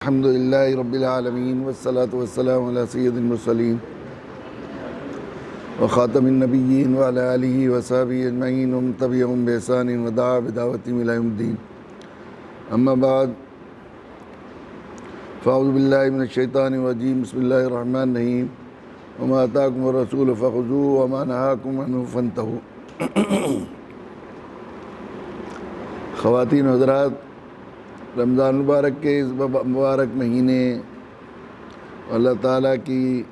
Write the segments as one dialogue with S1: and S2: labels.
S1: الحمد للہ رب العالمین والصلاة والسلام علی سید المرسلین وخاتم النبیین وعلی آلہ وصحبہ اجمعین ومن تبعہم بإحسان ودعا بدعوتہم الی یوم الدین اما بعد فاعوذ باللہ من الشیطان الرجیم بسم اللہ الرحمن الرحیم وما آتاکم الرسول فخذوہ وما نہاکم عنہ فانتہوا۔ خواتین و حضرات، رمضان مبارک کے اس مبارک مہینے اللہ تعالیٰ کی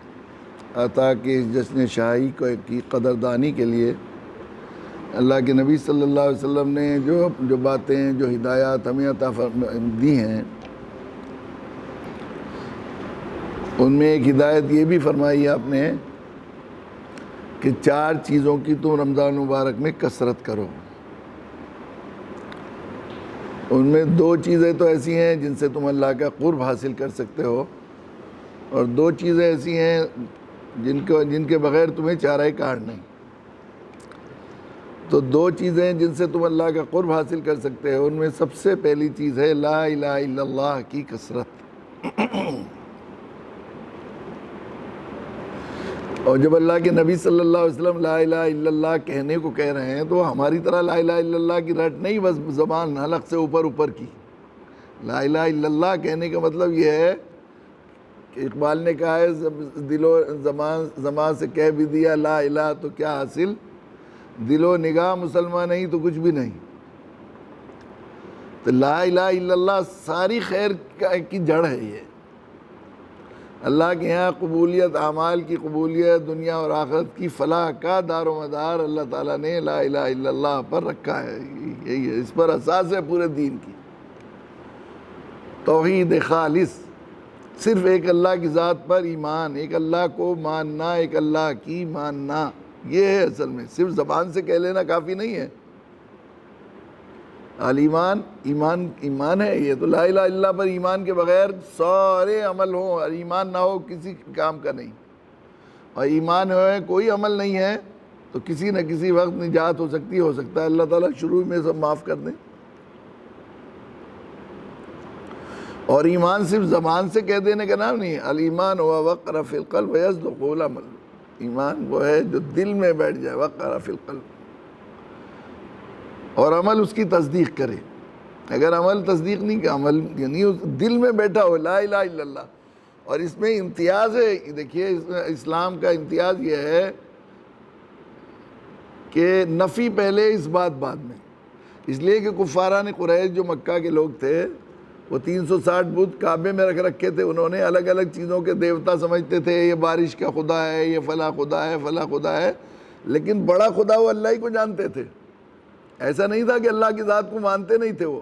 S1: عطا کے اس جشن شاہی کی قدردانی کے لیے اللہ کے نبی صلی اللہ علیہ وسلم نے جو باتیں، جو ہدایات ہمیں عطا دی ہیں، ان میں ایک ہدایت یہ بھی فرمائی آپ نے کہ 4 چیزوں کی تم رمضان مبارک میں کثرت کرو۔ ان میں 2 چیزیں تو ایسی ہیں جن سے تم اللہ کا قرب حاصل کر سکتے ہو، اور 2 چیزیں ایسی ہیں جن کے بغیر تمہیں چارہ کار نہیں۔ تو 2 چیزیں جن سے تم اللہ کا قرب حاصل کر سکتے ہو، ان میں سب سے پہلی چیز ہے لا الہ الا اللہ کی کثرت۔ اور جب اللہ کے نبی صلی اللہ علیہ وسلم لا الہ الا اللہ کہنے کو کہہ رہے ہیں تو ہماری طرح لا الہ الا اللہ کی رٹ نہیں، بس زبان حلق سے اوپر کی۔ لا الہ الا اللہ کہنے کا مطلب یہ ہے کہ اقبال نے کہا ہے دل و زبان سے کہہ بھی دیا لا الہ تو کیا حاصل، دل و نگاہ مسلمان نہیں تو کچھ بھی نہیں۔ تو لا الہ الا اللہ ساری خیر کی جڑ ہے۔ یہ اللہ کے یہاں قبولیت، اعمال کی قبولیت، دنیا اور آخرت کی فلاح کا دار و مدار اللہ تعالیٰ نے لا الہ الا اللہ پر رکھا ہے۔ یہی ہے، اس پر اساس ہے پورے دین کی۔ توحید خالص، صرف ایک اللہ کی ذات پر ایمان، ایک اللہ کو ماننا، ایک اللہ کی ماننا، یہ ہے اصل میں۔ صرف زبان سے کہہ لینا کافی نہیں ہے۔ ایمان ایمان ہے یہ تو۔ لا الہ الا اللہ پر ایمان کے بغیر سارے عمل ہوں اور ایمان نہ ہو کسی کام کا نہیں، اور ایمان ہے کوئی عمل نہیں ہے تو کسی نہ کسی وقت نجات ہو سکتا ہے۔ اللہ تعالیٰ شروع میں سب معاف کر دیں۔ اور ایمان صرف زبان سے کہہ دینے کا نام نہیں ہے۔ الایمان هو وقر فی القلب ویصدق العمل۔ ایمان وہ ہے جو دل میں بیٹھ جائے، وقر فی القلب، اور عمل اس کی تصدیق کرے۔ اگر عمل تصدیق نہیں کہ عمل یعنی دل میں بیٹھا ہو لا الہ الا اللہ۔ اور اس میں امتیاز ہے، دیکھیے اسلام کا امتیاز یہ ہے کہ نفی پہلے اس بات بعد میں، اس لیے کہ کفاران قریش جو مکہ کے لوگ تھے وہ 360 بت کعبے میں رکھے تھے۔ انہوں نے الگ الگ چیزوں کے دیوتا سمجھتے تھے، یہ بارش کا خدا ہے، یہ فلاں خدا ہے، فلاں خدا ہے، لیکن بڑا خدا وہ اللہ ہی کو جانتے تھے۔ ایسا نہیں تھا کہ اللہ کی ذات کو مانتے نہیں تھے وہ،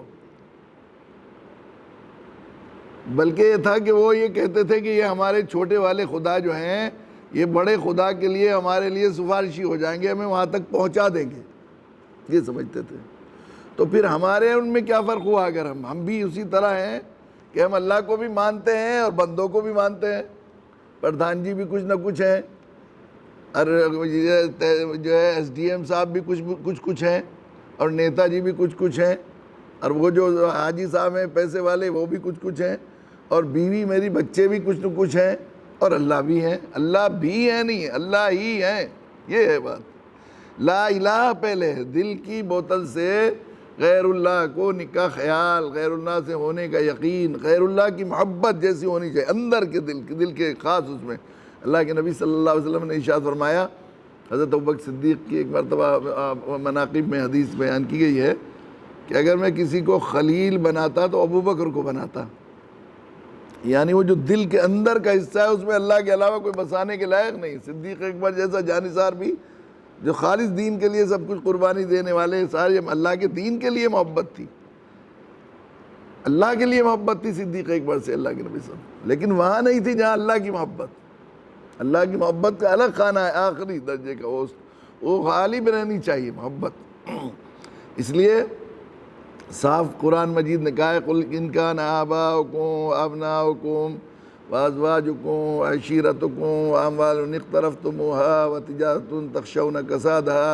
S1: بلکہ یہ تھا کہ وہ یہ کہتے تھے کہ یہ ہمارے چھوٹے والے خدا جو ہیں یہ بڑے خدا کے لیے ہمارے لیے سفارشی ہو جائیں گے، ہمیں وہاں تک پہنچا دیں گے، یہ سمجھتے تھے۔ تو پھر ہمارے ان میں کیا فرق ہوا؟ اگر ہم بھی اسی طرح ہیں کہ ہم اللہ کو بھی مانتے ہیں اور بندوں کو بھی مانتے ہیں۔ پردھان جی بھی کچھ نہ کچھ ہیں، اور جو ہے ایس ڈی ایم صاحب بھی کچھ ہیں، اور نیتا جی بھی کچھ ہیں، اور وہ جو حاجی صاحب ہیں پیسے والے وہ بھی کچھ ہیں، اور بیوی میری بچے بھی کچھ نہ کچھ ہیں، اور اللہ بھی ہیں۔ اللہ بھی ہے نہیں، اللہ ہی ہے، یہ ہے بات۔ لا الہ پہلے ہے، دل کی بوتل سے غیر اللہ کو نکاح خیال، غیر اللہ سے ہونے کا یقین، غیر اللہ کی محبت جیسی ہونی چاہیے اندر کے دل کے خاص اس میں۔ اللہ کے نبی صلی اللہ علیہ وسلم نے ارشاد فرمایا، حضرت ابوبکر صدیق کی ایک مرتبہ مناقب میں حدیث بیان کی گئی ہے کہ اگر میں کسی کو خلیل بناتا تو ابوبکر کو بناتا، یعنی وہ جو دل کے اندر کا حصہ ہے اس میں اللہ کے علاوہ کوئی بسانے کے لائق نہیں۔ صدیق اکبر جیسا جانثار بھی جو خالص دین کے لیے سب کچھ قربانی دینے والے، سارے اللہ کے دین کے لیے محبت تھی، اللہ کے لیے محبت تھی صدیق اکبر سے اللہ کے نبی صلی اللہ علیہ وسلم، لیکن وہاں نہیں تھی جہاں اللہ کی محبت۔ اللہ کی محبت کا الگ خانہ ہے، آخری درجے کا، وہ غالب رہنی چاہیے محبت۔ اس لیے صاف قرآن مجید نے کہا ہے قُلْ إِنْ كَانَ آبَاؤُكُمْ وَأَبْنَاؤُكُمْ وَأَزْوَاجُكُمْ وَعَشِيرَتُكُمْ وَأَمْوَالٌ اقْتَرَفْتُمُوهَا وَتِجَارَةٌ تَخْشَوْنَ كَسَادَهَا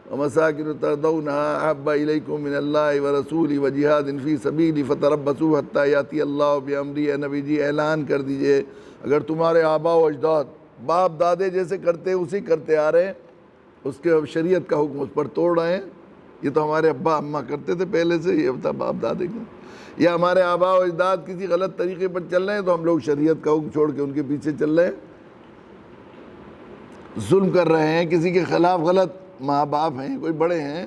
S1: ومساکن ترضونها احب الیکم من اللہ ورسولہ وجہاد فی سبیلہ فتربصوا حتی یاتی اللہ بامرہ۔ اے نبی جی اعلان کر دیجئے اگر تمہارے آباء و اجداد باپ دادے جیسے کرتے اسی کرتے آ رہے ہیں، اس کے شریعت کا حکم اس پر توڑ رہے ہیں، یہ تو ہمارے ابا اماں کرتے تھے پہلے سے، یہ بتا باپ دادے کو، یا ہمارے آباء و اجداد کسی غلط طریقے پر چل رہے ہیں تو ہم لوگ شریعت کا حکم چھوڑ کے ان کے پیچھے چل رہے ہیں، ظلم کر رہے ہیں، کسی کے خلاف غلط ماں باپ ہیں، کوئی بڑے ہیں،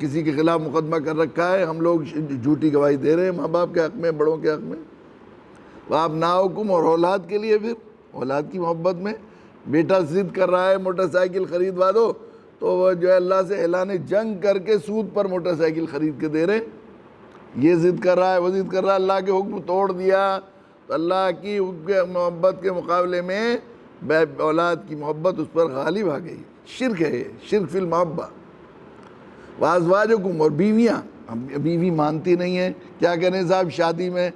S1: کسی کے خلاف مقدمہ کر رکھا ہے، ہم لوگ جھوٹی گواہی دے رہے ہیں ماں باپ کے حق میں، بڑوں کے حق میں۔ آپ ناؤکم، اور اولاد کے لیے، پھر اولاد کی محبت میں بیٹا ضد کر رہا ہے موٹر سائیکل خریدوا دو تو وہ جو ہے اللہ سے اعلان جنگ کر کے سود پر موٹر سائیکل خرید کے دے رہے ہیں، یہ ضد کر رہا ہے، وہ ضد کر رہا ہے، اللہ کے حکم توڑ دیا تو اللہ کی محبت کے مقابلے میں اولاد کی محبت اس پر غالب آ گئی۔ شرک ہے یہ، شرک فی المحبہ۔ وازواجکم، اور بیویاں، بیوی مانتی نہیں ہے، کیا کریں صاحب، شادی میں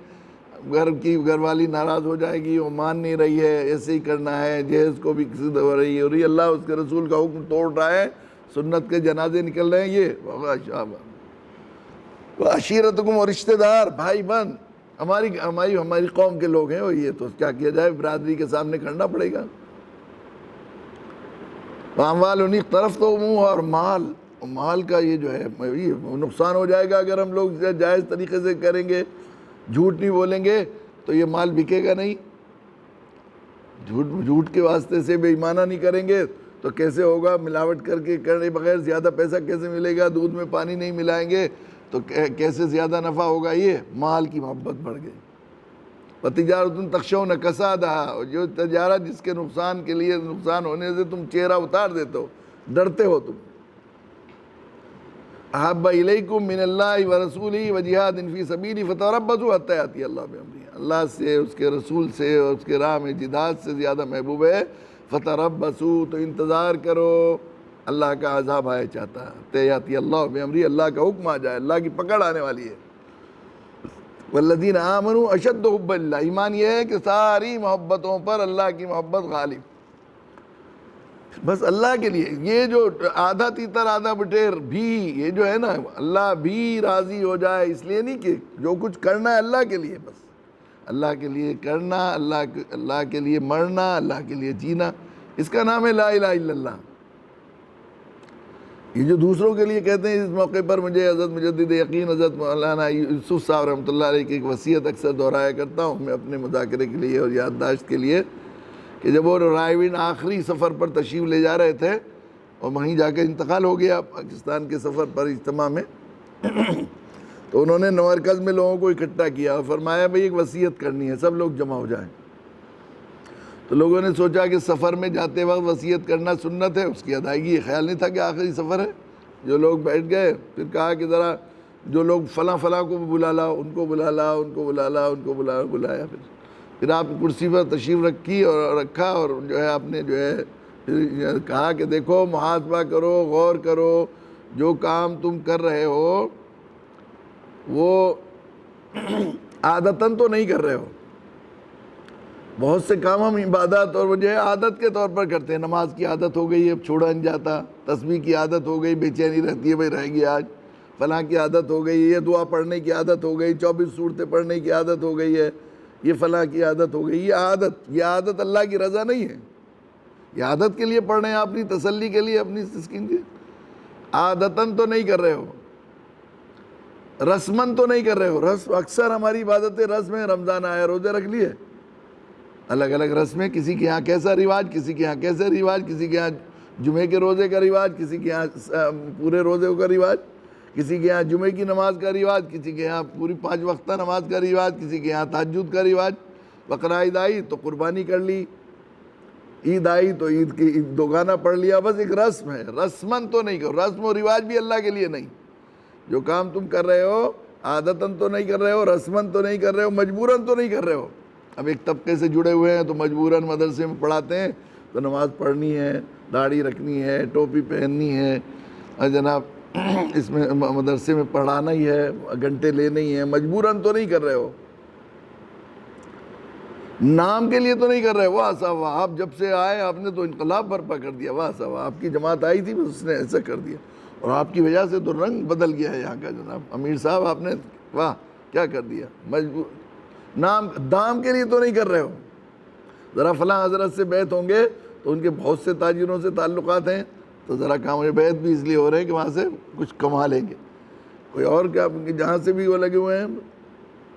S1: گھر والی ناراض ہو جائے گی، وہ مان نہیں رہی ہے، ایسے ہی کرنا ہے، جہیز کو بھی کسی ہو رہی ہے، اللہ اس کے رسول کا حکم توڑ رہا ہے، سنت کے جنازے نکل رہے ہیں، یہ عشیرتکم، اور رشتہ دار، بھائی بہن، ہماری قوم کے لوگ ہیں، اور یہ تو کیا کیا جائے، برادری کے سامنے کرنا پڑے گا۔ اموال انہیں طرف تو منہ، اور مال کا یہ جو ہے نقصان ہو جائے گا اگر ہم لوگ جائز طریقے سے کریں گے، جھوٹ نہیں بولیں گے تو یہ مال بکے گا نہیں، جھوٹ کے واسطے سے بے ایمانہ نہیں کریں گے تو کیسے ہوگا، ملاوٹ کر کے کرنے بغیر زیادہ پیسہ کیسے ملے گا، دودھ میں پانی نہیں ملائیں گے تو کیسے زیادہ نفع ہوگا، یہ مال کی محبت بڑھ گئی۔ وَتِجَارَةٌ تَخْشَوْنَ كَسَادَهَا، جو تجارت جس کے نقصان کے لیے، نقصان ہونے سے تم چہرہ اتار دیتے ہو، ڈرتے ہو تم۔ احب الیکم من اللہ ورسولہ وجہاد فی سبیلہ فتربصوا حتی یاتی اللہ بامرہ، اللہ سے، اس کے رسول سے اور اس کے راہ میں جہاد سے زیادہ محبوب ہے فتربصوا، تو انتظار کرو، اللہ کا عذاب آیا چاہتا ہے، حتی یاتی اللہ بامرہ، اللہ کا حکم آ جائے، اللہ کی پکڑ آنے والی ہے۔ والذین آمنوا اشد حب اللہ، ایمان یہ ہے کہ ساری محبتوں پر اللہ کی محبت غالب، بس اللہ کے لیے، یہ جو آدھا تیتر آدھا بٹیر بھی، یہ جو ہے نا، اللہ بھی راضی ہو جائے، اس لیے نہیں کہ جو کچھ کرنا ہے اللہ کے لیے، بس اللہ کے لیے کرنا، اللہ کے لیے مرنا، اللہ کے لیے جینا، اس کا نام ہے لا الہ الا اللہ۔ یہ جو دوسروں کے لیے کہتے ہیں، اس موقع پر مجھے حضرت مجدد یقین حضرت مولانا یوسف صاحب رحمۃ اللہ علیہ کی ایک وصیت اکثر دہرایا کرتا ہوں میں اپنے مذاکرے کے لیے اور یادداشت کے لیے، کہ جب وہ رائے آخری سفر پر تشریف لے جا رہے تھے اور وہیں جا کے انتقال ہو گیا پاکستان کے سفر پر اجتماع میں، تو انہوں نے مرکز میں لوگوں کو اکٹھا کیا اور فرمایا بھئی ایک وصیت کرنی ہے، سب لوگ جمع ہو جائیں۔ تو لوگوں نے سوچا کہ سفر میں جاتے وقت وصیت کرنا سنت ہے، اس کی ادائیگی، یہ خیال نہیں تھا کہ آخری سفر ہے۔ جو لوگ بیٹھ گئے، پھر کہا کہ ذرا جو لوگ فلاں کو بلا لاؤ، ان کو بلا لاؤ، ان کو بلا لاؤ، ان کو بلایا، پھر آپ کرسی پر تشریف رکھا اور جو ہے آپ نے جو ہے پھر کہا کہ دیکھو محاسبہ کرو، غور کرو، جو کام تم کر رہے ہو وہ عادتاً تو نہیں کر رہے ہو، بہت سے کام ہم عبادت اور وہ جو ہے عادت کے طور پر کرتے ہیں، نماز کی عادت ہو گئی ہے چھوڑا نہیں جاتا، تسبیح کی عادت ہو گئی، بے چینی رہتی ہے بھائی رہ گئی آج، فلاں کی عادت ہو گئی، یہ دعا پڑھنے کی عادت ہو گئی، 24 سورتیں پڑھنے کی عادت ہو گئی ہے، یہ فلاں کی عادت ہو گئی، یہ عادت اللہ کی رضا نہیں ہے، یہ عادت کے لیے پڑھ رہے ہیں، اپنی تسلی کے لیے، اپنی تسکین کے، عادتاً تو نہیں کر رہے ہو، رسماً تو نہیں کر رہے ہو، رسم اکثر ہماری عبادتیں رسم ہیں، رمضان آیا روزے رکھ لیے، الگ الگ رسمیں، کسی کے ہاں کیسا رواج، کسی کے ہاں کیسے رواج، کسی کے ہاں جمعے کے روزے کا رواج، کسی کے ہاں پورے روزے کا رواج، کسی کے ہاں جمعے کی نماز کا رواج، کسی کے ہاں پوری 5 وقتہ نماز کا رواج، کسی کے ہاں تہجد کا رواج، بقرعید آئی تو قربانی کر لی، عید آئی تو عید کی دو گانا پڑھ لیا، بس ایک رسم ہے، رسماً تو نہیں کرو، رسم و رواج بھی اللہ کے لیے نہیں، جو کام تم کر رہے ہو عادتاً تو نہیں کر رہے ہو، رسماً تو نہیں کر رہے ہو، مجبوراً تو نہیں کر رہے ہو۔ اب ایک طبقے سے جڑے ہوئے ہیں تو مجبوراً مدرسے میں پڑھاتے ہیں تو نماز پڑھنی ہے، داڑھی رکھنی ہے، ٹوپی پہننی ہے، اور جناب اس میں مدرسے میں پڑھانا ہی ہے، گھنٹے لینے ہی ہیں، مجبوراً تو نہیں کر رہے ہو۔ نام کے لیے تو نہیں کر رہے، واہ صاحب آپ جب سے آئے آپ نے تو انقلاب برپا کر دیا، واہ صاحب آپ کی جماعت آئی تھی بس اس نے ایسا کر دیا، اور آپ کی وجہ سے تو رنگ بدل گیا ہے یہاں کا جناب، امیر صاحب آپ نے واہ کیا کر دیا، مجبور نام دام کے لیے تو نہیں کر رہے ہو۔ ذرا فلاں حضرت سے بیعت ہوں گے تو ان کے بہت سے تاجروں سے تعلقات ہیں، تو ذرا کام بیعت بھی اس لیے ہو رہے ہیں کہ وہاں سے کچھ کما لیں گے۔ کوئی اور کیا، جہاں سے بھی وہ لگے ہوئے ہیں،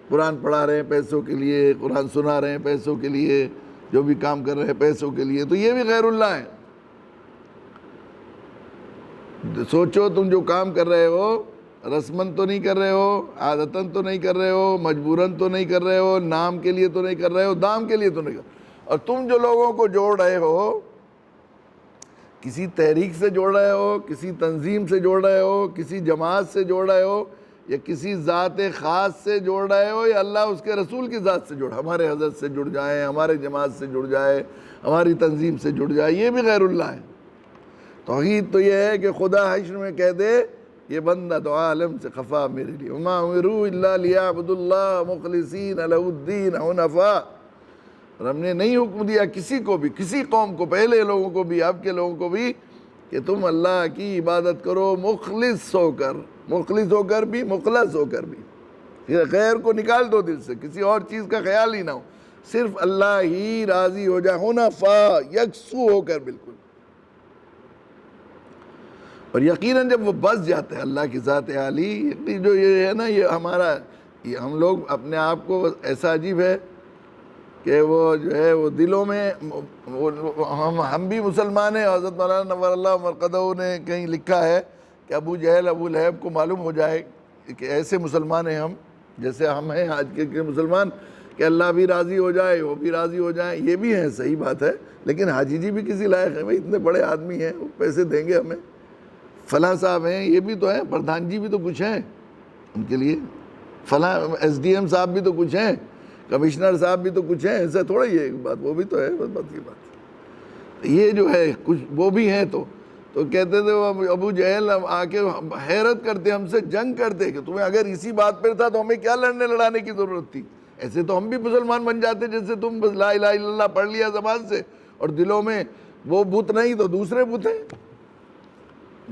S1: قرآن پڑھا رہے ہیں پیسوں کے لیے، قرآن سنا رہے ہیں پیسوں کے لیے، جو بھی کام کر رہے ہیں پیسوں کے لیے، تو یہ بھی غیر اللہ ہے۔ سوچو تم جو کام کر رہے ہو رسمن تو نہیں کر رہے ہو، عادتاً تو نہیں کر رہے ہو، مجبوراً تو نہیں کر رہے ہو، نام کے لیے تو نہیں کر رہے ہو، دام کے لیے تو نہیں کر رہے ہو، اور تم جو لوگوں کو جوڑ رہے ہو، کسی تحریک سے جوڑ رہے ہو، کسی تنظیم سے جوڑ رہے ہو، کسی جماعت سے جوڑ رہے ہو، یا کسی ذات خاص سے جوڑ رہے ہو، یا اللہ اس کے رسول کی ذات سے جوڑ، ہمارے حضرت سے جڑ جائیں، ہمارے جماعت سے جڑ جائے، ہماری تنظیم سے جڑ جائے، یہ بھی غیر اللہ ہے۔ توحید تو یہ ہے کہ خدا حشر میں کہہ دے یہ بندہ تو عالم سے خفا میرے لیے، وما امروا الا لیعبدوا اللہ مخلصین لہ الدین حنفاء، اور ہم نے نہیں حکم دیا کسی کو بھی، کسی قوم کو، پہلے لوگوں کو بھی اب کے لوگوں کو بھی، کہ تم اللہ کی عبادت کرو مخلص ہو کر، مخلص ہو کر بھی، مخلص ہو کر بھی، پھر غیر کو نکال دو دل سے، کسی اور چیز کا خیال ہی نہ ہو، صرف اللہ ہی راضی ہو جائے، حنفاء یکسو ہو کر بالکل۔ اور یقیناً جب وہ بس جاتا ہے اللہ کی ذات عالی، جو یہ ہے نا، یہ ہمارا، یہ ہم لوگ اپنے آپ کو ایسا عجیب ہے کہ وہ جو ہے وہ دلوں میں، ہم بھی مسلمان ہیں، حضرت مولانا نور اللہ مرقدہ نے کہیں لکھا ہے کہ ابو جہل ابو لہب کو معلوم ہو جائے کہ ایسے مسلمان ہیں ہم، جیسے ہم ہیں آج کے مسلمان، کہ اللہ بھی راضی ہو جائے، وہ بھی راضی ہو جائیں، یہ بھی ہیں، صحیح بات ہے، لیکن حاجی جی بھی کسی لائق ہیں، بھائی اتنے بڑے آدمی ہیں، وہ پیسے دیں گے ہمیں، فلاں صاحب ہیں، یہ بھی تو ہیں، پردھان جی بھی تو کچھ ہیں ان کے لیے، فلاں ایس ڈی ایم صاحب بھی تو کچھ ہیں، کمشنر صاحب بھی تو کچھ ہیں، ایسا تھوڑا ہی ہے ایک بات، وہ بھی تو ہے، بس بات کی بات، یہ جو ہے کچھ وہ بھی ہیں، تو کہتے تھے وہ ابو جہل آ کے حیرت کرتے، ہم سے جنگ کرتے کہ تمہیں اگر اسی بات پر تھا تو ہمیں کیا لڑنے لڑانے کی ضرورت تھی، ایسے تو ہم بھی مسلمان بن جاتے، جیسے تم بس لا الہ الا اللہ پڑھ لیا زبان سے اور دلوں میں وہ بت نہیں تو دوسرے بت ہیں،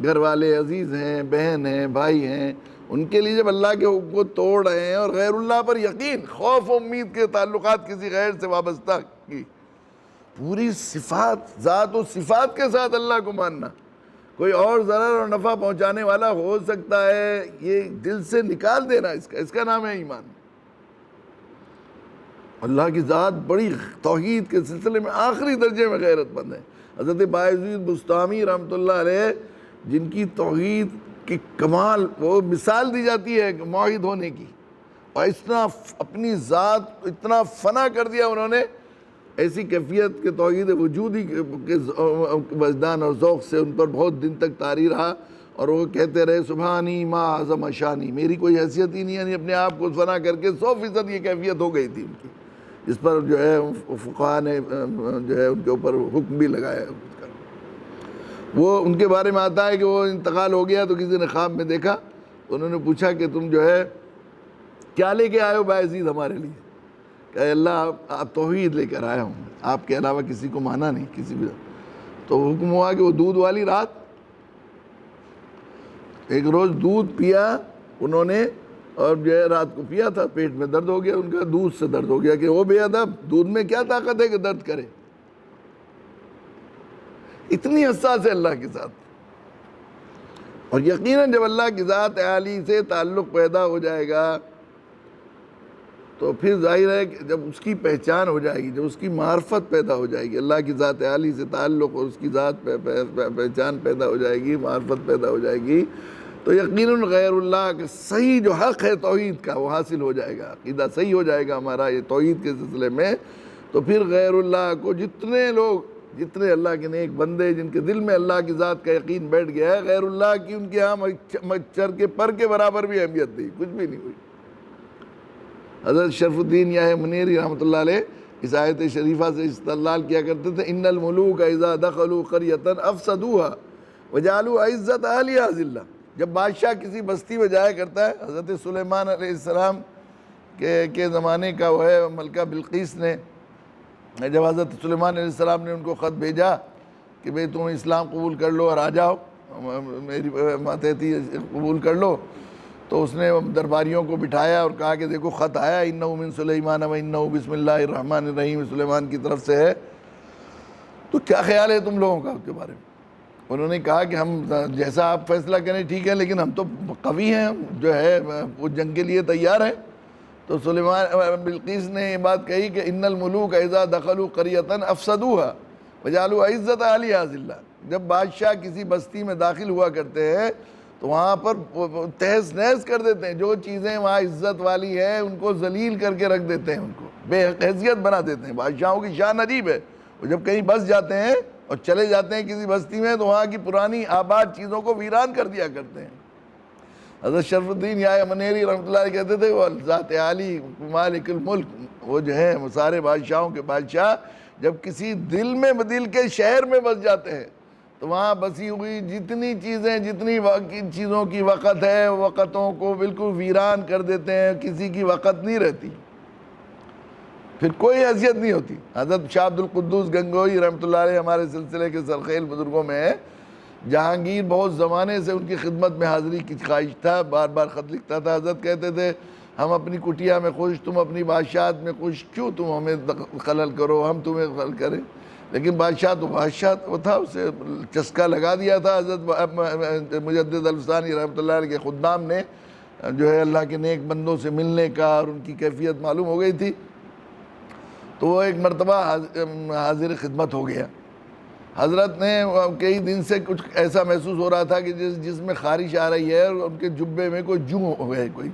S1: گھر والے عزیز ہیں، بہن ہیں، بھائی ہیں، ان کے لیے جب اللہ کے حکم کو توڑ رہے ہیں، اور غیر اللہ پر یقین، خوف و امید کے تعلقات کسی غیر سے وابستہ کی، پوری صفات، ذات و صفات کے ساتھ اللہ کو ماننا، کوئی اور ضرر اور نفع پہنچانے والا ہو سکتا ہے، یہ دل سے نکال دینا، اس کا نام ہے ایمان۔ اللہ کی ذات بڑی توحید کے سلسلے میں آخری درجے میں غیرت مند ہے۔ حضرت بایزید بستامی رحمۃ اللہ علیہ، جن کی توحید کی کمال، وہ مثال دی جاتی ہے موحد ہونے کی، اور اتنا اپنی ذات اتنا فنا کر دیا انہوں نے، ایسی کیفیت کے توحید وجودی کے وجدان اور ذوق سے ان پر بہت دن تک طاری رہا، اور وہ کہتے رہے سبحانی ما اعظم شانی، میری کوئی حیثیت ہی نہیں ہے، یعنی اپنے آپ کو فنا کر کے 100% یہ کیفیت ہو گئی تھی ان کی، جس پر جو ہے فقہاء نے جو ہے ان کے اوپر حکم بھی لگایا۔ وہ ان کے بارے میں آتا ہے کہ وہ انتقال ہو گیا تو کسی نے خواب میں دیکھا، تو انہوں نے پوچھا کہ تم جو ہے کیا لے کے آئے ہو بایزید ہمارے لیے؟ کہ اللہ آپ توحید لے کر آیا ہوں، آپ کے علاوہ کسی کو مانا نہیں کسی بھی۔ تو حکم ہوا کہ وہ دودھ والی رات، ایک روز دودھ پیا انہوں نے، اور جو ہے رات کو پیا تھا، پیٹ میں درد ہو گیا ان کا، دودھ سے درد ہو گیا کہ وہ بے ادب، دودھ میں کیا طاقت ہے کہ درد کرے، اتنی حساس ہے اللہ کے ساتھ۔ اور یقیناً جب اللہ کی ذات عالی سے تعلق پیدا ہو جائے گا تو پھر ظاہر ہے کہ جب اس کی پہچان ہو جائے گی، جب اس کی معرفت پیدا ہو جائے گی، اللہ کی ذات عالی سے تعلق اور اس کی ذات پہچان پیدا ہو جائے گی، معرفت پیدا ہو جائے گی، تو یقیناً غیر اللہ کا صحیح جو حق ہے توحید کا وہ حاصل ہو جائے گا، عقیدہ صحیح ہو جائے گا ہمارا یہ توحید کے سلسلے میں۔ تو پھر غیر اللہ کو جتنے لوگ، جتنے اللہ کے نیک بندے جن کے دل میں اللہ کی ذات کا یقین بیٹھ گیا ہے، غیر اللہ کی ان کے ہاں مچھر کے پر کے برابر بھی اہمیت نہیں، کچھ بھی نہیں ہوئی۔ حضرت شرف الدین یاہ منیری رحمۃ اللہ علیہ اس آیت شریفہ سے استدلال کیا کرتے تھے، ان الملوک اذا دخلوا قریۃ افسدوها وجعلوا عزت اہلھا ذلہ، جب بادشاہ کسی بستی میں جایا کرتا ہے، حضرت سلیمان علیہ السلام کے زمانے کا وہ ہے، ملکہ بلقیس نے جب حضرت سلیمان علیہ السلام نے ان کو خط بھیجا کہ بھئی تم اسلام قبول کر لو اور آ جاؤ، میری ماتحتی قبول کر لو، تو اس نے درباریوں کو بٹھایا اور کہا کہ دیکھو خط آیا، انہ من سلیمان و انہ بسم اللہ الرحمن الرحیم، سلیمان کی طرف سے ہے، تو کیا خیال ہے تم لوگوں کا اس کے بارے میں؟ انہوں نے کہا کہ ہم جیسا آپ فیصلہ کریں ٹھیک ہے، لیکن ہم تو قوی ہیں، جو ہے وہ جنگ کے لیے تیار ہیں۔ تو سلیمان بلقیس نے یہ بات کہی کہ ان الملوک اذا دخلوا قریۃ افسدوها وجعلوا عزت اہلها ذلہ، جب بادشاہ کسی بستی میں داخل ہوا کرتے ہیں تو وہاں پر تہز نہز کر دیتے ہیں، جو چیزیں وہاں عزت والی ہیں ان کو ذلیل کر کے رکھ دیتے ہیں، ان کو بے حیثیت بنا دیتے ہیں۔ بادشاہوں کی شان عجیب ہے، وہ جب کہیں بس جاتے ہیں اور چلے جاتے ہیں کسی بستی میں تو وہاں کی پرانی آباد چیزوں کو ویران کر دیا کرتے ہیں۔ حضرت شرف الدین یا منیری رحمۃ اللہ علیہ کہتے تھے وہ ذات عالی مالک الملک، وہ جو ہے سارے بادشاہوں کے بادشاہ جب کسی دل کے شہر میں بس جاتے ہیں تو وہاں بسی ہوئی جتنی چیزیں، جتنی چیزوں کی وقت ہے، وقتوں کو بالکل ویران کر دیتے ہیں، کسی کی وقت نہیں رہتی، پھر کوئی حیثیت نہیں ہوتی۔ حضرت شاہ عبد القدوس گنگوئی رحمۃ اللہ علیہ ہمارے سلسلے کے سرخیل بزرگوں میں ہے، جہانگیر بہت زمانے سے ان کی خدمت میں حاضری کی خواہش تھا، بار بار خط لکھتا تھا۔ حضرت کہتے تھے ہم اپنی کٹیا میں خوش، تم اپنی بادشاہت میں خوش، کیوں تم ہمیں خلل کرو، ہم تمہیں خلل کریں؟ لیکن بادشاہ تو بادشاہ وہ تھا، اسے چسکا لگا دیا تھا۔ حضرت مجدد الفسانی رحمۃ اللہ علیہ کے خدام نے جو ہے اللہ کے نیک بندوں سے ملنے کا اور ان کی کیفیت معلوم ہو گئی تھی، تو وہ ایک مرتبہ حاضر خدمت ہو گیا۔ حضرت نے کئی دن سے کچھ ایسا محسوس ہو رہا تھا کہ جس میں خارش آ رہی ہے اور ان کے جبے میں کوئی جوں ہو گئے کوئی،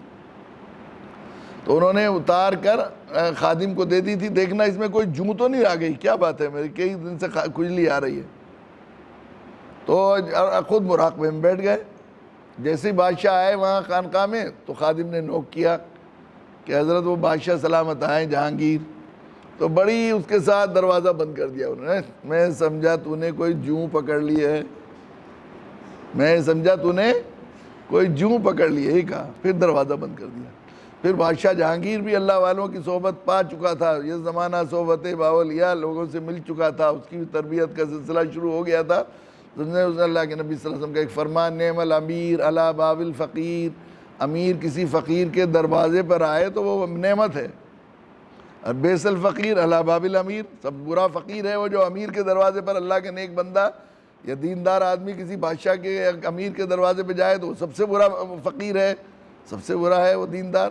S1: تو انہوں نے اتار کر خادم کو دے دی تھی، دیکھنا اس میں کوئی جوں تو نہیں آ گئی، کیا بات ہے، میری کئی دن سے کھجلی آ رہی ہے۔ تو خود مراقبے میں بیٹھ گئے۔ جیسے ہی بادشاہ آئے وہاں خانقاہ میں تو خادم نے نوک کیا کہ حضرت وہ بادشاہ سلامت آئیں جہانگیر، تو بڑی اس کے ساتھ دروازہ بند کر دیا انہوں نے۔ میں سمجھا تو نے کوئی جوں پکڑ لی ہے، میں سمجھا تو نے کوئی جوں پکڑ لی ہے، ہی کہا، پھر دروازہ بند کر دیا۔ پھر بادشاہ جہانگیر بھی اللہ والوں کی صحبت پا چکا تھا، یہ زمانہ صحبت باولیاء، لوگوں سے مل چکا تھا، اس کی بھی تربیت کا سلسلہ شروع ہو گیا تھا۔ اس نے اللہ کے نبی صلی اللہ علیہ وسلم کا ایک فرمان، نعم الامیر علی باب الفقیر، امیر کسی فقیر کے دروازے پر آئے تو وہ نعمت ہے، اور بیس الفقیر علی باب الامیر، سب برا فقیر ہے وہ جو امیر کے دروازے پر، اللہ کے نیک بندہ یا دیندار آدمی کسی بادشاہ کے امیر کے دروازے پہ جائے تو وہ سب سے برا فقیر ہے، سب سے برا ہے وہ دیندار۔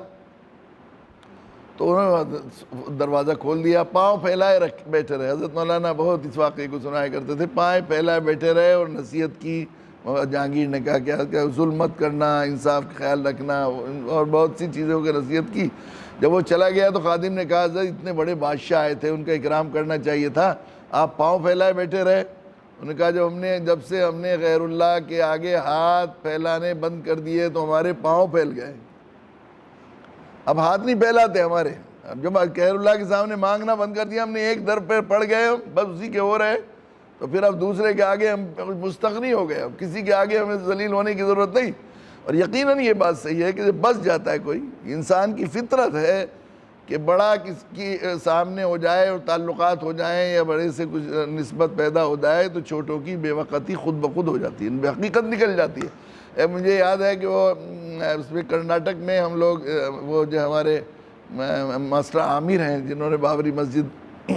S1: تو انہوں نے دروازہ کھول دیا، پاؤں پھیلائے بیٹھے رہے۔ حضرت مولانا بہت اس واقعے کو سنایا کرتے تھے، پائیں پھیلائے بیٹھے رہے اور نصیحت کی۔ جہانگیر نے کہا کہ ظلم مت کرنا، انصاف کا خیال رکھنا، اور بہت سی چیزوں کی نصیحت کی۔ جب وہ چلا گیا تو خادم نے کہا حضرت اتنے بڑے بادشاہ آئے تھے، ان کا اکرام کرنا چاہیے تھا، آپ پاؤں پھیلائے بیٹھے رہے۔ انہوں نے کہا جب سے ہم نے غیر اللہ کے آگے ہاتھ پھیلانے بند کر دیے تو ہمارے پاؤں پھیل گئے، اب ہاتھ نہیں پھیلاتے ہمارے، اب جب غیر اللہ کے سامنے مانگنا بند کر دیا ہم نے، ایک در پہ پڑ گئے بس اسی کے ہو رہے، تو پھر اب دوسرے کے آگے ہم مستغنی ہو گئے، اب کسی کے آگے ہمیں ذلیل ہونے کی ضرورت نہیں۔ اور یقیناً یہ بات صحیح ہے کہ جب بس جاتا ہے کوئی، انسان کی فطرت ہے کہ بڑا کس کی سامنے ہو جائے اور تعلقات ہو جائیں یا بڑے سے کچھ نسبت پیدا ہو جائے تو چھوٹوں کی بے وقتی خود بخود ہو جاتی ہے، بے حقیقت نکل جاتی ہے۔ مجھے یاد ہے کہ وہ اس میں کرناٹک میں ہم لوگ، وہ جو ہمارے ماسٹر عامر ہیں جنہوں نے بابری مسجد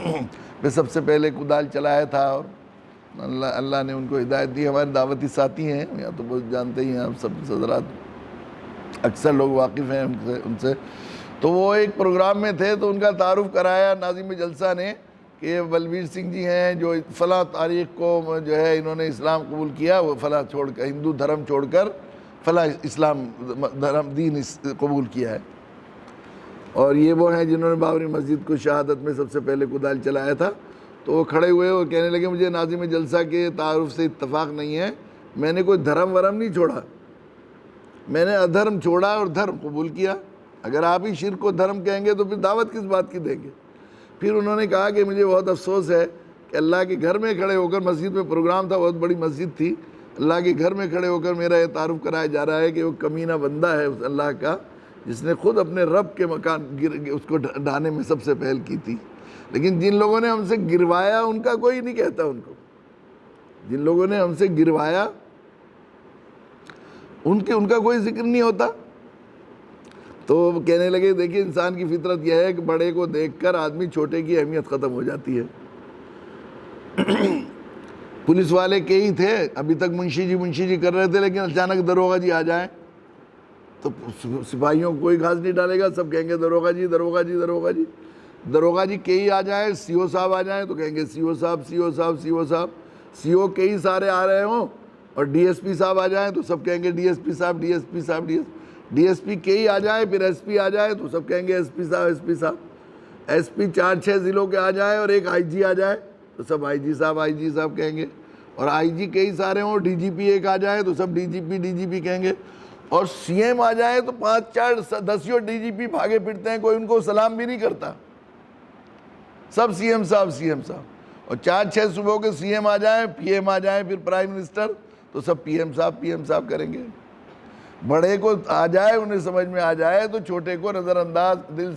S1: پہ سب سے پہلے کدال چلایا تھا، اور اللہ نے ان کو ہدایت دی، ہمارے دعوتی ساتھی ہیں یا تو بہت جانتے ہی ہیں آپ سب حضرات، اکثر لوگ واقف ہیں ان سے۔ تو وہ ایک پروگرام میں تھے تو ان کا تعارف کرایا ناظم جلسہ نے کہ یہ بلبیر سنگھ جی ہیں جو فلاں تاریخ کو جو ہے انہوں نے اسلام قبول کیا، وہ فلاں چھوڑ کر ہندو دھرم چھوڑ کر فلاں اسلام دین قبول کیا ہے، اور یہ وہ ہیں جنہوں نے بابری مسجد کو شہادت میں سب سے پہلے کدال چلایا تھا۔ تو وہ کھڑے ہوئے اور کہنے لگے مجھے ناظم جلسہ کے تعارف سے اتفاق نہیں ہے، میں نے کوئی دھرم ورم نہیں چھوڑا، میں نے ادھرم چھوڑا اور دھرم قبول کیا، اگر آپ ہی شرک کو دھرم کہیں گے تو پھر دعوت کس بات کی دیں گے؟ پھر انہوں نے کہا کہ مجھے بہت افسوس ہے کہ اللہ کے گھر میں کھڑے ہو کر، مسجد میں پروگرام تھا، بہت بڑی مسجد تھی، اللہ کے گھر میں کھڑے ہو کر میرا یہ تعارف کرایا جا رہا ہے کہ وہ کمینہ بندہ ہے اس اللہ کا جس نے خود اپنے رب کے مکان اس کو ڈھانے میں سب سے پہل کی تھی۔ لیکن جن لوگوں نے ہم سے گروایا ان کا کوئی نہیں کہتا ان کو، جن لوگوں نے ہم سے گروایا ان کا کوئی ذکر نہیں ہوتا۔ تو کہنے لگے دیکھیے انسان کی فطرت یہ ہے کہ بڑے کو دیکھ کر آدمی چھوٹے کی اہمیت ختم ہو جاتی ہے۔ پولیس والے کئی تھے، ابھی تک منشی جی کر رہے تھے، لیکن اچانک دروغہ جی آ جائیں تو سپاہیوں کو کوئی گھاس نہیں ڈالے گا، سب کہیں گے دروغہ جی دروغہ جی دروغہ جی۔ دروغہ جی کئی آ جائیں، سی او صاحب آ جائیں تو کہیں گے سی او صاحب سی او صاحب سی او صاحب۔ سی او کئی سارے آ رہے ہوں اور ڈی ایس پی صاحب آ جائیں تو سب کہیں گے ڈی ایس پی صاحب ڈی ایس پی صاحب ڈی ایس پی کئی آ جائیں، پھر ایس پی آ جائے تو سب کہیں گے ایس پی صاحب ایس پی صاحب۔ ایس پی 4-6 ضلعوں کے آ جائے اور ایک آئی جی آ جائے تو سب آئی جی صاحب کہیں گے، اور آئی جی کئی سارے ہوں، ڈی جی پی ایک آ جائے تو سب ڈی جی پی کہیں گے، اور سی ایم آ جائے تو 5-4-10 ڈی جی پی بھاگے پھرتے ہیں، کوئی ان کو سلام بھی نہیں کرتا، سب سی ایم صاحب۔ اور 4-6 صوبوں کے سی ایم آ جائیں، پی ایم آ جائیں، پھر پرائم منسٹر تو سب پی ایم صاحب کریں گے۔ بڑے کو آ جائے، انہیں سمجھ میں آ جائے تو چھوٹے کو نظر انداز، دل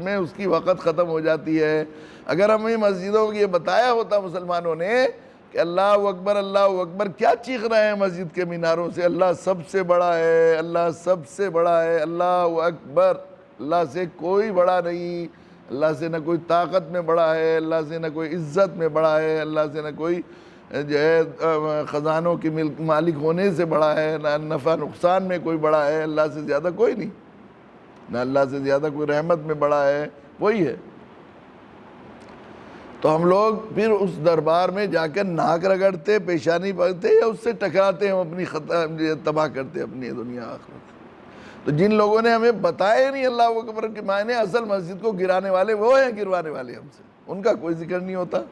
S1: میں اس کی وقت ختم ہو جاتی ہے۔ اگر ہمیں مسجدوں کو یہ بتایا ہوتا مسلمانوں نے کہ اللہ اکبر کیا چیخ رہے ہیں مسجد کے میناروں سے، اللہ سب سے بڑا ہے، اللہ سب سے بڑا ہے، اللہ اکبر، اللہ سے کوئی بڑا نہیں، اللہ سے نہ کوئی طاقت میں بڑا ہے، اللہ سے نہ کوئی عزت میں بڑا ہے، اللہ سے نہ کوئی جو ہے خزانوں کی مالک ہونے سے بڑا ہے، نہ نفع نقصان میں کوئی بڑا ہے، اللہ سے زیادہ کوئی نہیں، نہ اللہ سے زیادہ کوئی رحمت میں بڑا ہے، وہی ہے۔ تو ہم لوگ پھر اس دربار میں جا کر ناک رگڑتے، پیشانی پڑتے یا اس سے ٹکراتے، ہم اپنی تباہ کرتے اپنی دنیا آخرت۔ تو جن لوگوں نے ہمیں بتایا نہیں اللہ اکبر کے معنی، اصل مسجد کو گرانے والے وہ ہیں، گروانے والے ہم سے، ان کا کوئی ذکر نہیں ہوتا۔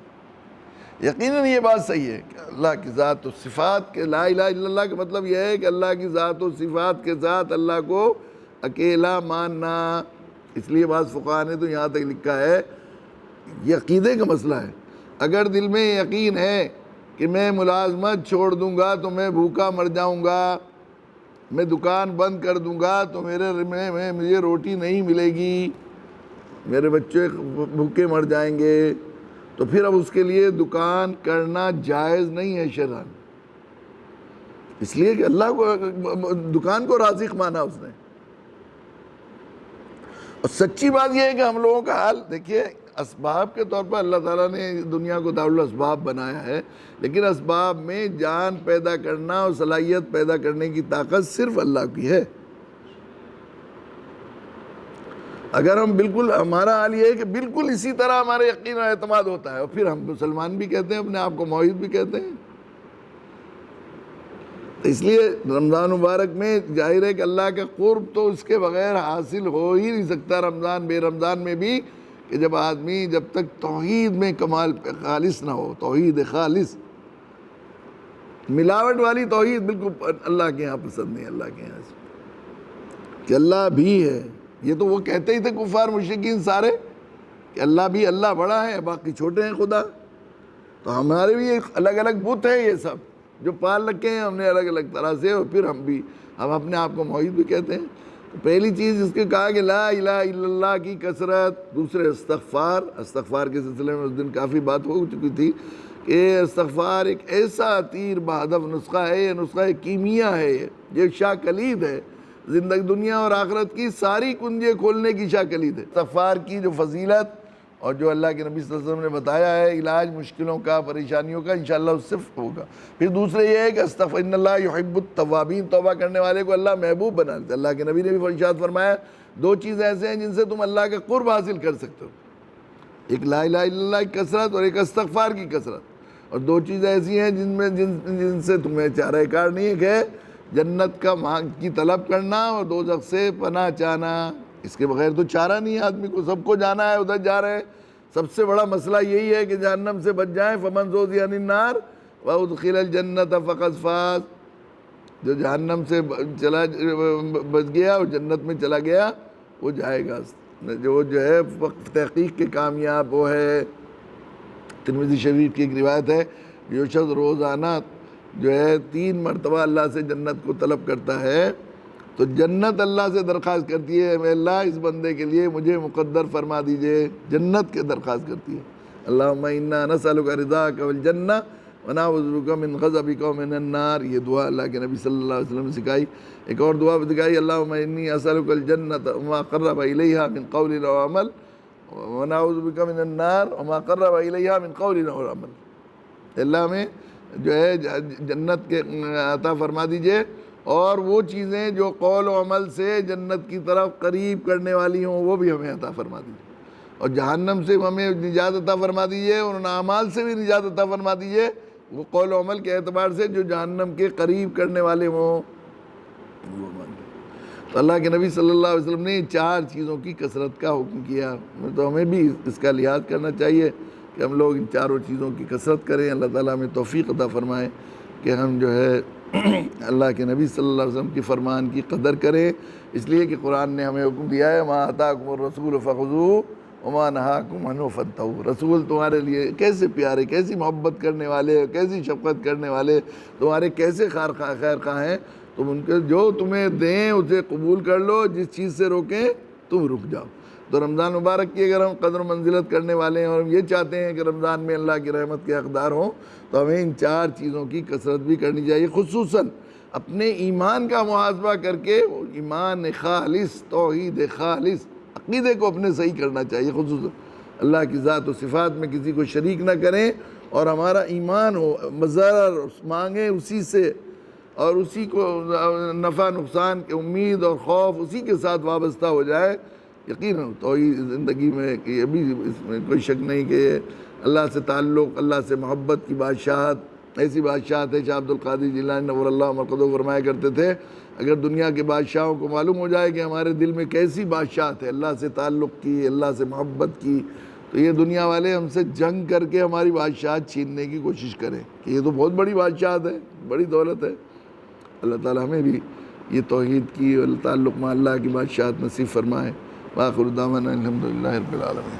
S1: یقیناً یہ بات صحیح ہے کہ اللہ کی ذات و صفات کے، لا الہ الا اللہ کا مطلب یہ ہے کہ اللہ کی ذات و صفات کے ساتھ اللہ کو اکیلا ماننا۔ اس لیے بعض فقہاء نے تو یہاں تک لکھا ہے، یہ عقیدے کا مسئلہ ہے، اگر دل میں یقین ہے کہ میں ملازمت چھوڑ دوں گا تو میں بھوکا مر جاؤں گا، میں دکان بند کر دوں گا تو مجھے روٹی نہیں ملے گی، میرے بچے بھوکے مر جائیں گے، تو پھر اب اس کے لیے دکان کرنا جائز نہیں ہے شرعاً، اس لیے کہ اللہ کو دکان کو رازق مانا اس نے۔ اور سچی بات یہ ہے کہ ہم لوگوں کا حال دیکھیے، اسباب کے طور پر اللہ تعالیٰ نے دنیا کو دارالاسباب بنایا ہے، لیکن اسباب میں جان پیدا کرنا اور صلاحیت پیدا کرنے کی طاقت صرف اللہ کی ہے۔ اگر ہم بالکل، ہمارا حال یہ ہے کہ بالکل اسی طرح ہمارے یقین اور اعتماد ہوتا ہے، اور پھر ہم مسلمان بھی کہتے ہیں، اپنے آپ کو موحد بھی کہتے ہیں۔ اس لیے رمضان مبارک میں ظاہر ہے کہ اللہ کا قرب تو اس کے بغیر حاصل ہو ہی نہیں سکتا، رمضان بے رمضان میں بھی، کہ جب آدمی جب تک توحید میں کمال خالص نہ ہو، توحید خالص، ملاوٹ والی توحید بالکل اللہ کے ہاں پسند نہیں، اللہ کے یہاں کہ اللہ بھی ہے۔ یہ تو وہ کہتے ہی تھے کفار مشرکین سارے کہ اللہ بھی، اللہ بڑا ہے، باقی چھوٹے ہیں خدا۔ تو ہمارے بھی الگ الگ بت ہیں، یہ سب جو پال رکھے ہیں ہم نے الگ الگ طرح سے، اور پھر ہم اپنے آپ کو موحد بھی کہتے ہیں۔ تو پہلی چیز اس کے کہا کہ لا الہ الا اللہ کی کثرت، دوسرے استغفار کے سلسلے میں اس دن کافی بات ہو چکی تھی کہ استغفار ایک ایسا تیر بہدف نسخہ ہے، یہ نسخہ کیمیا ہے، یہ شاہ کلید ہے، زندگی دنیا اور آخرت کی ساری کنجیں کھولنے کی شاہ کلید ہے۔ استغفار کی جو فضیلت اور جو اللہ کے نبی صلی اللہ علیہ وسلم نے بتایا ہے علاج مشکلوں کا، پریشانیوں کا، انشاءاللہ اس سے ہوگا۔ پھر دوسرے یہ ہے کہ ان اللہ یحب التوابین، توبہ کرنے والے کو اللہ محبوب بنا دیتا ہے۔ اللہ کے نبی نے بھی ارشاد فرمایا 2 چیزیں ایسے ہیں جن سے تم اللہ کا قرب حاصل کر سکتے ہو، ایک لا الہ الا اللہ کی کثرت اور ایک استغفار کی کثرت، اور 2 چیزیں ایسی ہیں جن سے تمہیں چارہ کار نہیں ہے کہ جنت کی طلب کرنا اور دوزخ سے پناہ چاہنا، اس کے بغیر تو چارہ نہیں ہے آدمی کو، سب کو جانا ہے، ادھر جا رہے ہیں۔ سب سے بڑا مسئلہ یہی ہے کہ جہنم سے بچ جائیں، فمن زحزح عن النار وادخل الجنۃ فقد فاز، جو جہنم سے بچ گیا اور جنت میں چلا گیا وہ جائے گا، جو ہے تحقیق کے کامیاب وہ ہے۔ ترمذی شریف کی ایک روایت ہے، جو شخص روزانہ جو ہے 3 مرتبہ اللہ سے جنت کو طلب کرتا ہے تو جنت اللہ سے درخواست کرتی ہے، اے اللہ اس بندے کے لیے مجھے مقدر فرما دیجئے، جنت کے درخواست کرتی ہے۔ اللہم انا نسألک رضاک والجنہ ونعوذ بک من غضبک ومن النار، یہ دعا اللہ کے نبی صلی اللہ علیہ وسلم نے سکھائی۔ ایک اور دعا سکھائی، اللہم انی اسألک الجنۃ وما قرب الیہا من قول و عمل ونعوذ بک من النار وما قرب الیہا من قول و عمل۔ اللہ ہمیں جو ہے جنت کے عطا فرما دیجئے، اور وہ چیزیں جو قول و عمل سے جنت کی طرف قریب کرنے والی ہوں وہ بھی ہمیں عطا فرما دیجئے، اور جہنم سے ہمیں نجات عطا فرما دیجئے، اور ان اعمال سے بھی نجات عطا فرما دیجئے وہ قول و عمل کے اعتبار سے جو جہنم کے قریب کرنے والے ہوں وہ مانگے۔ تو اللہ کے نبی صلی اللہ علیہ وسلم نے 4 چیزوں کی کثرت کا حکم کیا، تو ہمیں بھی اس کا لحاظ کرنا چاہیے کہ ہم لوگ ان 4 چیزوں کی کثرت کریں۔ اللہ تعالیٰ ہمیں توفیق عطا فرمائے کہ ہم جو ہے اللہ کے نبی صلی اللہ علیہ وسلم کی فرمان کی قدر کریں، اس لیے کہ قرآن نے ہمیں حکم دیا ہے ما آتاکم الرسول فخذوہ وما نہاکم عنہ فانتہوا۔ رسول تمہارے لیے کیسے پیارے، کیسی محبت کرنے والے، کیسی شفقت کرنے والے، تمہارے کیسے خیر خواہ ہیں، تم ان کے جو تمہیں دیں اسے قبول کر لو، جس چیز سے روکیں تم رک جاؤ۔ تو رمضان مبارک کی اگر ہم قدر و منزلت کرنے والے ہیں اور ہم یہ چاہتے ہیں کہ رمضان میں اللہ کی رحمت کے حقدار ہوں، تو ہمیں ان 4 چیزوں کی کثرت بھی کرنی چاہیے، خصوصاً اپنے ایمان کا محاسبہ کر کے ایمان خالص، توحید خالص، عقیدے کو اپنے صحیح کرنا چاہیے، خصوصاً اللہ کی ذات و صفات میں کسی کو شریک نہ کریں، اور ہمارا ایمان ہو، مضر مانگیں اسی سے، اور اسی کو نفع نقصان کی امید اور خوف اسی کے ساتھ وابستہ ہو جائے۔ یقیناً توحید زندگی میں کہ یہ بھی اس میں کوئی شک نہیں کہ اللہ سے تعلق، اللہ سے محبت کی بادشاہت ایسی بادشاہت ہے۔ شاہ عبد القادر جیلانی نور اللہ مرقدہ فرمایا کرتے تھے، اگر دنیا کے بادشاہوں کو معلوم ہو جائے کہ ہمارے دل میں کیسی بادشاہت ہے اللہ سے تعلق کی، اللہ سے محبت کی، تو یہ دنیا والے ہم سے جنگ کر کے ہماری بادشاہت چھیننے کی کوشش کریں کہ یہ تو بہت بڑی بادشاہت ہے، بڑی دولت ہے۔ اللہ تعالی ہمیں بھی یہ توحید کی اور تعلق مع اللہ کی بادشاہت نصیب فرمائے۔ وآخر دعوانا الحمدللہ رب العالمین۔